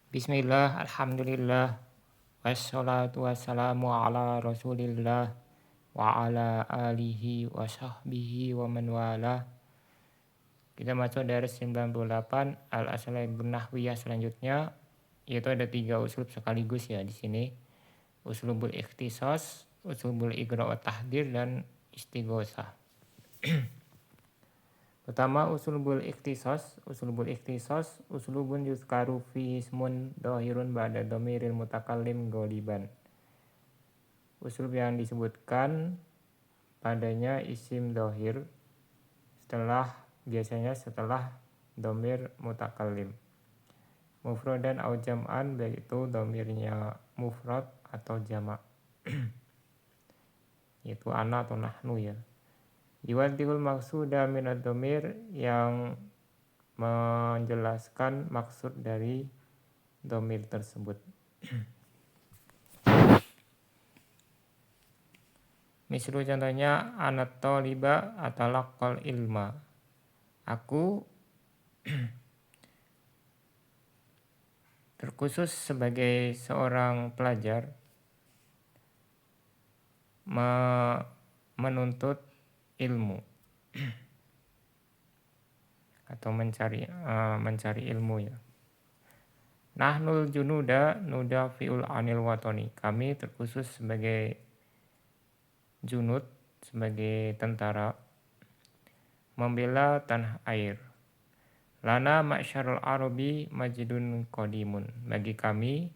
Bismillah, alhamdulillah, wassalatu wassalamu ala rasulillah wa ala alihi wa sahbihi wa man wala. Kita masuk dari 98 al-asalibun nahwiyah selanjutnya, yaitu ada 3 uslub sekaligus ya di sini. Uslubul ikhtisas, uslubul igra wa tahdir, dan istighosah. Pertama, uslubul ikhtisas uslubun yuzkaru fi ismun dohirun ba'da domiril mutakallim goliban. Uslub yang disebutkan padanya isim dohir biasanya setelah domir mutakallim. Mufradan au jam'an, baik itu domirnya mufrad atau jamak. Yaitu ana atau nahnu ya. Yuwaddihul maqsuda minad domir, yang menjelaskan maksud dari domir tersebut. Misal contohnya anat taliba atalaqal ilma. Aku terkhusus sebagai seorang pelajar menuntut ilmu atau mencari ilmu ya. Nahnul junuda nudafiul anil watoni. Kami terkhusus sebagai junud, sebagai tentara membela tanah air. Lana ma'syarul arabi majidun qadimun. Bagi kami,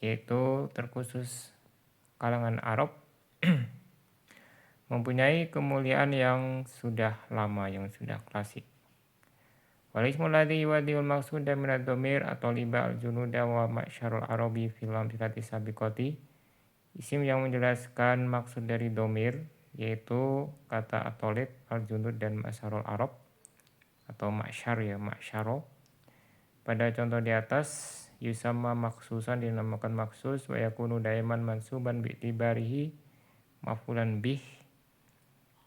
yaitu terkhusus kalangan Arab, mempunyai kemuliaan yang sudah lama, yang sudah klasik. Walismul ladzi yuwaddi'ul maqsuda minad dhamir atau liba al-junuda wa ma'syarul arabi fil amthilati sabiqati. Isim yang menjelaskan maksud dari domir, yaitu kata atolib, al-junud, dan ma'syarul arab atau ma'syar ya, ma'syaro. Pada contoh di atas, yusamma maksusan dinamakan maksus, wa yakunu daiman mansuban bi'tibarihi maf'ulan bih,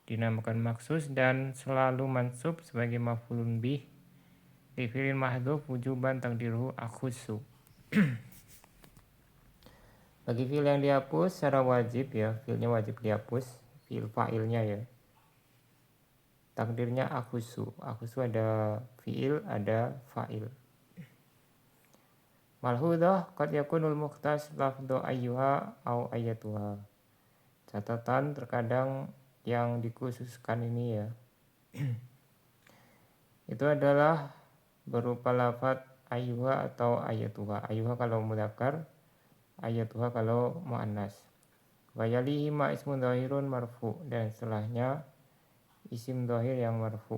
dinamakan maksus dan selalu mansub sebagai maf'ulun bih li fi'lin mahdhuf wujuban taqdiruhu akhusu. Bagi fi'il yang dihapus secara wajib ya, fi'ilnya wajib dihapus, fi'il fa'ilnya ya. Takdirnya akhusu. Akhusu ada fi'il, ada fa'il. Malhudah qad yakunul mukhtas lafdhu ayyuha au ayatuha. Catatan, terkadang yang dikhususkan ini ya itu adalah berupa lafadz ayyuha atau ayatuha. Ayyuha kalau mudzakkar, ayatuha kalau muannas. Wa yalihi ma ismun dhahirun marfu, dan setelahnya isim dhahir yang marfu.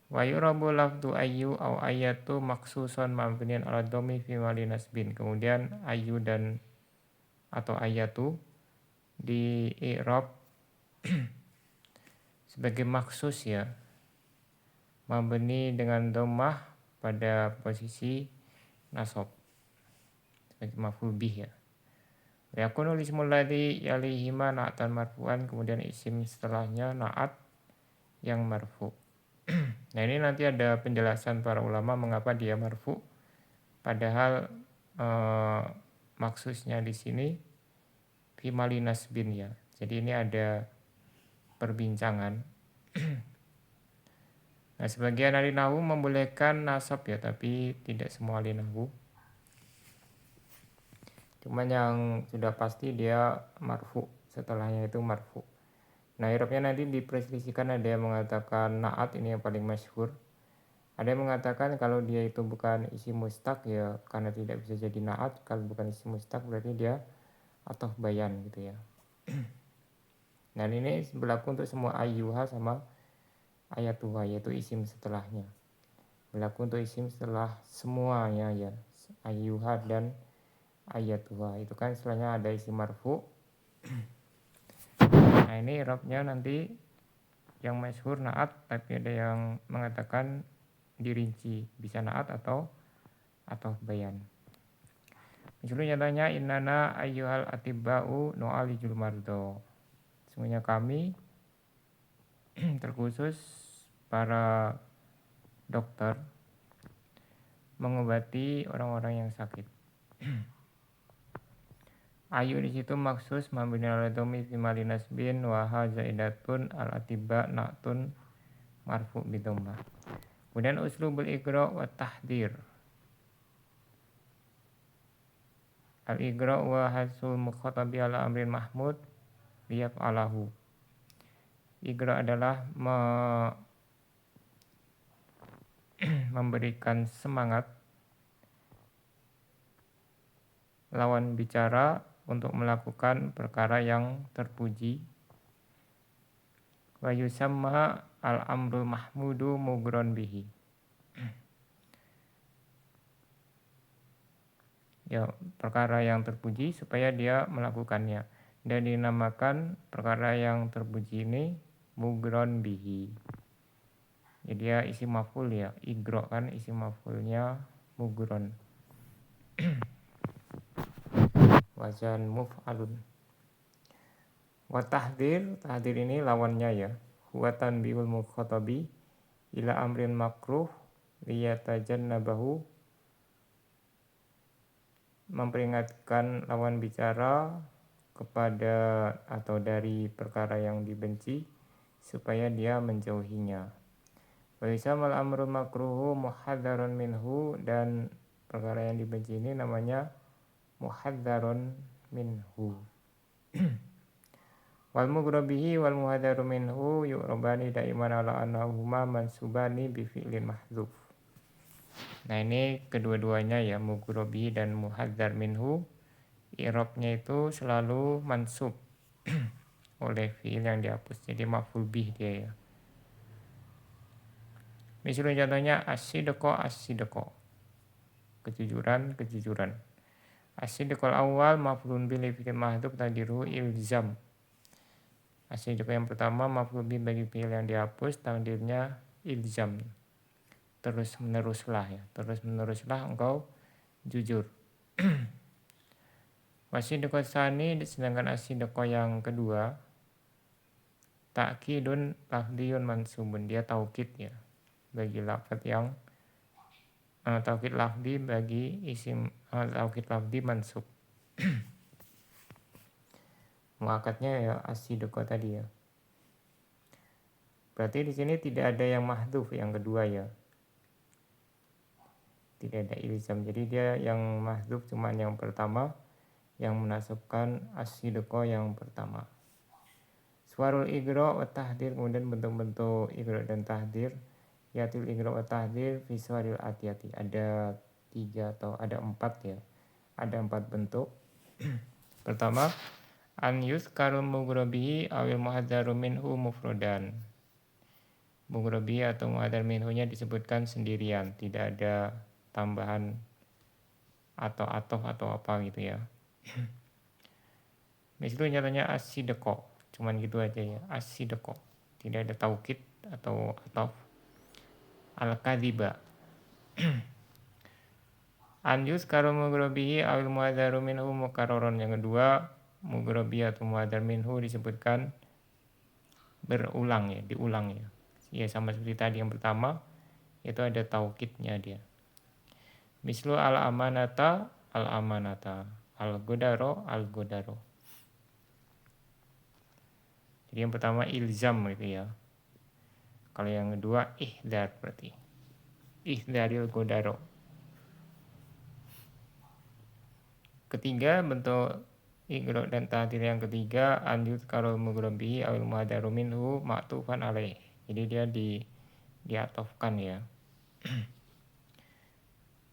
Wa yurabu lafdu ayyu au ayatu maksuson mabniyan ala dhammi fi mali nasbin. Kemudian ayyu dan atau ayatu di i'rab sebagai maksus ya, mabni dengan dhammah pada posisi nasab sebagai maf'ul bih ya. Wa yakunu ismul ladzi yalihima na'atan marfu'an, kemudian isim setelahnya na'at yang marfu'. Nah, ini nanti ada penjelasan para ulama mengapa dia marfu, padahal maksusnya di sini fi mali nasbin ya. Jadi ini ada perbincangan. Nah, sebagian ahli nahwu membolehkan nasab ya, tapi tidak semua ahli nahwu. Cuman yang sudah pasti dia marfu, setelahnya itu marfu. Nah, i'rabnya nanti diperselisihkan, ada yang mengatakan na'at, ini yang paling masyhur. Ada yang mengatakan kalau dia itu bukan isim mustaq ya, karena tidak bisa jadi na'at. Kalau bukan isim mustaq berarti dia atau bayan gitu ya. Dan ini berlaku untuk semua ayyuha sama ayatuha, yaitu isim setelahnya. Berlaku untuk isim setelah semuanya ya, ayyuha dan ayatuha. Itu kan setelahnya ada isim marfu. Nah, ini i'rabnya nanti yang masyhur na'at, tapi ada yang mengatakan dirinci, bisa na'at atau bayan. Misalnya nyatanya innana ayyuhal atibba'u nu'alijul mardo. Semuanya kami terkhusus para dokter mengobati orang-orang yang sakit. Ayu di situ maksus mabni ala dhammi fi mali nasbin wa ha zaidatun al atiba na'tun marfu bi dhammah. Kemudian uslubul igra wa tahdir. Al igra wa hasul mukhatabi ala amrin mahmud liyaf'alahu. Igra adalah memberikan semangat lawan bicara untuk melakukan perkara yang terpuji. Wa yusamma al-amrul mahmudu mugron bihi. Ya, perkara yang terpuji supaya dia melakukannya. Dan dinamakan perkara yang terpuji ini mugron bihi. Jadi dia isi maf'ul ya, igro kan isi maf'ulnya mugron. Wazan muf'alun. Wa tahdir ini lawannya ya. Huwa tanbihul mukhatabi ila amrin makruh liyatajannabahu, memperingatkan lawan bicara kepada atau dari perkara yang dibenci supaya dia menjauhinya. Wa yusammal amrul makruhu muhadzarun minhu, dan perkara yang dibenci ini namanya muhadzarun minhu. Wal mughrabihi wal muhadzaru minhu yu'rabani daiman ala annahuma mansubani bi fi'lin mahdzuf. Nah, ini kedua-duanya ya, mughrabihi dan muhadzar minhu, i'rabnya itu selalu mansub oleh fi'il yang dihapus. Jadi maf'ul bih dia ya. Misalnya contohnya as-sidqa. Kejujuran. As-sidqal awal maf'ulun bil fi'il mahdzuf taqdiruhu ilzam. As-sidqa yang pertama maf'ul bih bagi fi'il yang dihapus, takdirnya ilzam. Terus meneruslah engkau jujur. Wasidqa tsani, sedangkan as-sidqa yang kedua ta'kidun lafdiyun mansubun, dia taukid ya bagi lafaz yang taukid lafdi bagi isim taukid lafdi mansub. Muakatnya ya as-sidqa tadi ya. Berarti di sini tidak ada yang mahdzuf yang kedua ya. Tidak ada ilzam. Jadi dia yang mahdzuf cuma yang pertama, yang menasabkan as-sidqa yang pertama. Suarul igra wa tahdir, kemudian bentuk-bentuk igra dan tahdir. Yatil igra wa tahdir fi suaril atiyati. Ada 3 atau ada 4 ya. Ada 4 bentuk. Pertama, an yuzkarul mughrabihi awil muhadzaru minhu mufrodan. Mughrabihi atau muhadzar minhunya disebutkan sendirian, tidak ada tambahan atau atof atau apa gitu ya. Misalnya nyatanya as-sidqa, cuman gitu aja ya, as-sidqa. Tidak ada taukid atau atof. Al-kadziba. An yuzkaru mughrabihi awil muhadzaru minhu mukarraron. Yang kedua, mughrabihi atau muhadzar minhu disebutkan berulang ya, diulang ya. Ya sama seperti tadi yang pertama, itu ada taukidnya dia. Mislu al-amanata, al-godaro. Jadi yang pertama ilzam gitu ya. Kalau yang kedua ihdar, berarti ihdaril godaro. Ketiga, bentuk igra dan tahdir yang ketiga anjut karol mughrabihi awil muhadzaru minhu ma'tufan alaih. Jadi dia diatofkan ya.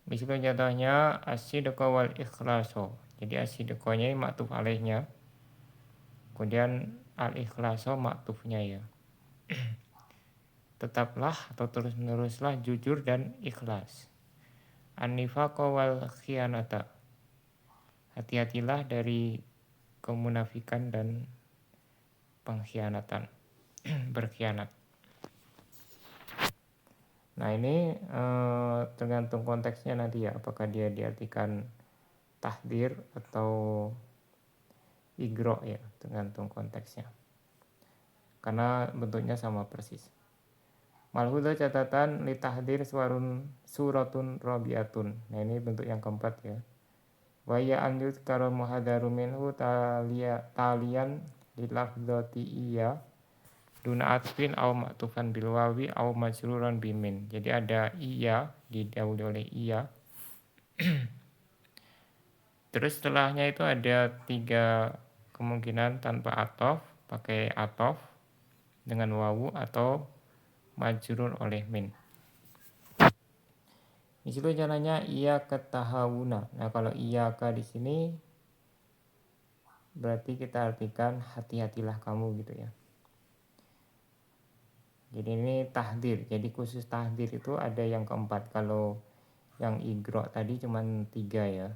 Misalnya contohnya as-sidqa wal ikhlaso. Jadi as-sidqanya ma'tuf alaihnya. Kemudian al-ikhlaso ma'tufnya ya. Tetaplah atau terus-meneruslah jujur dan ikhlas. An-nifaqa wal khianata. Hati-hatilah dari kemunafikan dan pengkhianatan. Berkhianat. Nah ini tergantung konteksnya nanti ya, apakah dia diartikan tahdir atau igro ya, tergantung konteksnya. Karena bentuknya sama persis. Malhudah catatan litahdir suratun rabiatun. Nah ini bentuk yang keempat ya. Wa ya an yuzkara muhadaru minhu talian lilafdhati iya duna atfin au maktufan bil wawi au majruran bimin. Jadi ada iya didahului oleh iya. Terus setelahnya itu ada 3 kemungkinan tanpa atof, pakai atof dengan wawu atau majrur oleh min. Di situ caranya iya ketahawuna. Nah, kalau iya ka di sini berarti kita artikan hati-hatilah kamu gitu ya. Jadi ini tahdir. Jadi khusus tahdir itu ada yang keempat. Kalau yang igro tadi cuma 3 ya.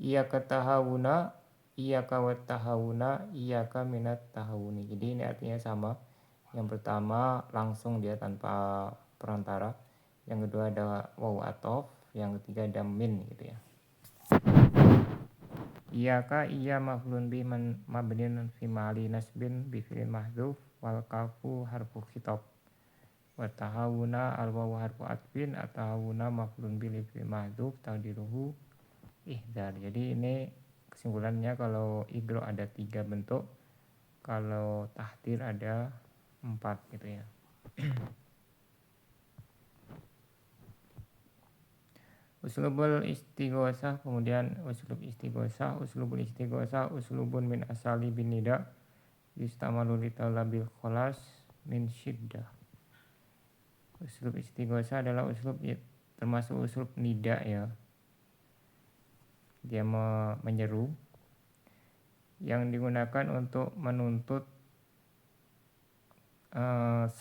Iya ketahawuna, iya kawat tahawuna, iya ka minat tahawuni. Jadi ini artinya sama. Yang pertama langsung dia tanpa perantara. Yang kedua ada wawu atof. Yang ketiga ada min gitu ya. Iyaka iya maf'ulun bi mabniun fi ma'ali nasbin bi fi'lin mahdhuf wal kafu harfu khitab wa tahawuna al wawu harfu atfin atahawuna maf'ulun bi li fi'lin mahdhuf taqdiruhu ihdar. Jadi ini kesimpulannya kalau igro ada 3 bentuk, kalau tahdir ada 4 gitu ya. Uslubul istighosah, kemudian uslubul istighosah uslubun min asali bin nida yustamalu li talabil kholas min syiddah. Uslub istighosah adalah uslub termasuk uslub nida ya. Dia menyeru yang digunakan untuk menuntut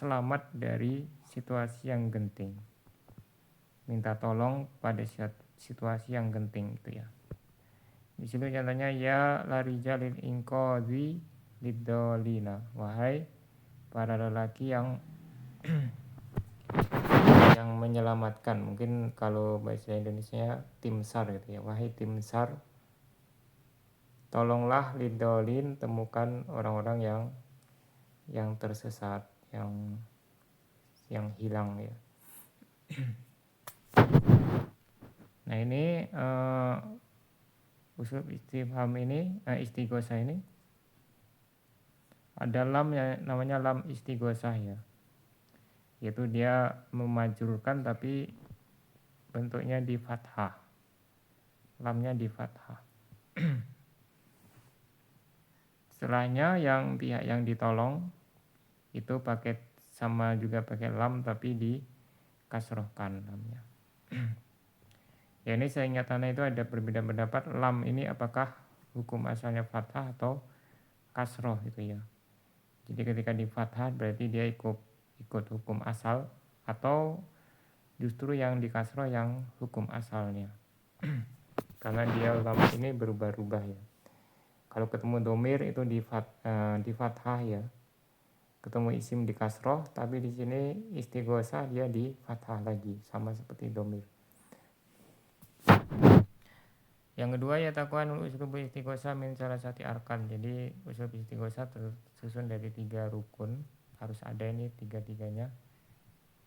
selamat dari situasi yang genting. Minta tolong pada situasi yang genting gitu ya. Di situ contohnya ya larijalil inqadhi lidolina. Wahai para lelaki yang menyelamatkan. Mungkin kalau bahasa Indonesia tim SAR gitu ya. Wahai tim SAR, tolonglah lidolin, temukan orang-orang yang tersesat, yang hilang ya. Nah ini uslub istifham ini istighosah ini ada lam yang namanya lam istighosah ya, yaitu dia memajrurkan tapi bentuknya di fathah, lamnya di fathah. Setelahnya yang pihak yang ditolong itu pakai sama juga pakai lam tapi di kasrohkan lamnya. Ya ini saya ingatannya itu ada perbedaan pendapat lam ini apakah hukum asalnya fathah atau kasroh gitu ya. Jadi ketika di fathah berarti dia ikut hukum asal atau justru yang di kasroh yang hukum asalnya. Karena dia lam ini berubah-ubah ya. Kalau ketemu domir itu di fathah ya. Ketemu isim di kasroh, tapi di sini istighosah dia di fathah lagi, sama seperti domir. Yang kedua ya takwan uslub istighosah min salah satu arkan. Jadi uslub istighosah tersusun dari 3 rukun, harus ada ini 3-3-nya.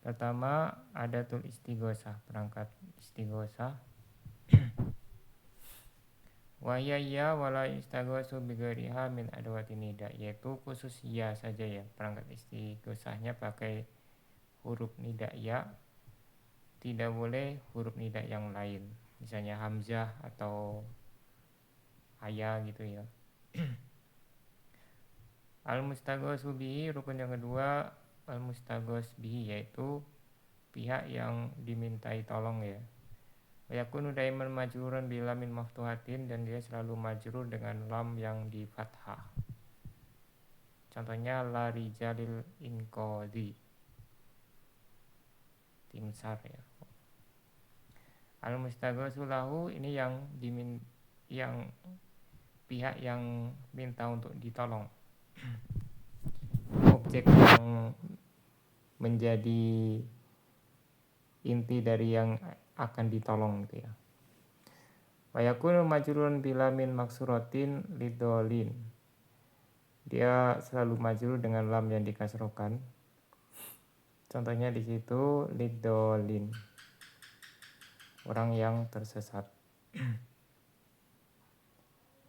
Pertama ada tul istighosah, perangkat istighosah. Wa ya wala istaghosu bi ghairiha min adawati nida, yaitu khusus ya saja ya, perangkat istighosahnya pakai huruf nida ya, tidak boleh huruf nida yang lain, misalnya hamzah atau ayah gitu ya. Al-mustaghosu bihi, rukun yang kedua al-mustaghos bihi, yaitu pihak yang dimintai tolong ya. Yakunu daiman majruran bila min maftuhatin, dan dia selalu majrur dengan lam yang di fathah. Contohnya la rijalil inqadhi, tim SAR ya. Al-mustaghosu lahu, ini yang pihak yang minta untuk ditolong. Objek yang menjadi inti dari yang akan ditolong gitu ya. Wa yakunu majrurun bila min maksuratin lidolin. dia selalu majrur dengan lam yang dikasrokan. Contohnya di situ lidolin, orang yang tersesat.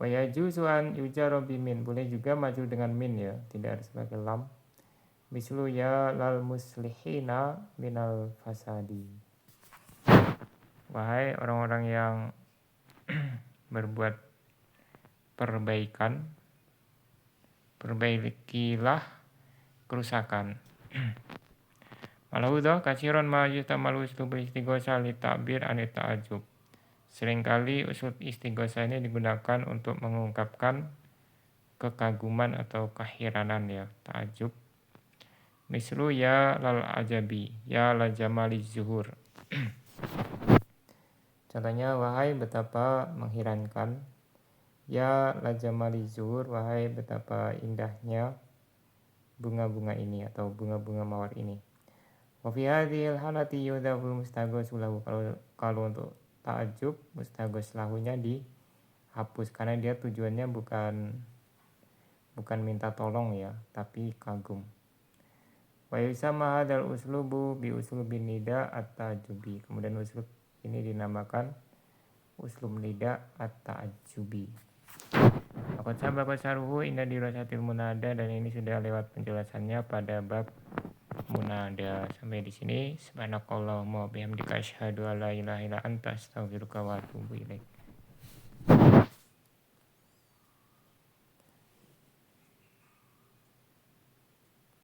Wa yajuzu an yujaro bimin, boleh juga maju dengan min ya, tidak harus pakai lam. Mislu ya lal muslihina minal fasadi. Wahai orang-orang yang berbuat perbaikan, perbaikilah kerusakan. Malaudah kasiron ma yustamalu uslub istighosa li ta'bir anit ta'ajub. Seringkali uslub istighosa ini digunakan untuk mengungkapkan kekaguman atau keheranan ya, ta'ajub. Mislu ya lal ajabi, ya la jamali zuhur. Contohnya, wahai betapa mengherankan, ya la jamali zuhur, wahai betapa indahnya bunga-bunga ini atau bunga-bunga mawar ini. Wa fi hadhil halati yudhaful mustaghos lahu, kalau untuk ta'ajub mustaghos lahunya dihapus karena dia tujuannya bukan minta tolong ya, tapi kagum. Wa yusama hadzal uslubu bi uslubin nida at-ta'ajjubi. Kemudian uslub ini dinamakan uslub nida at-ta'ajjubi. Qad sabaqa syarhu inna dirasatil munada, dan ini sudah lewat penjelasannya pada bab munada. Sampai di sini. Subhanakallahumma wa bihamdika asyhadu an la ilaha illa anta astaghfiruka wa atubu ilaik.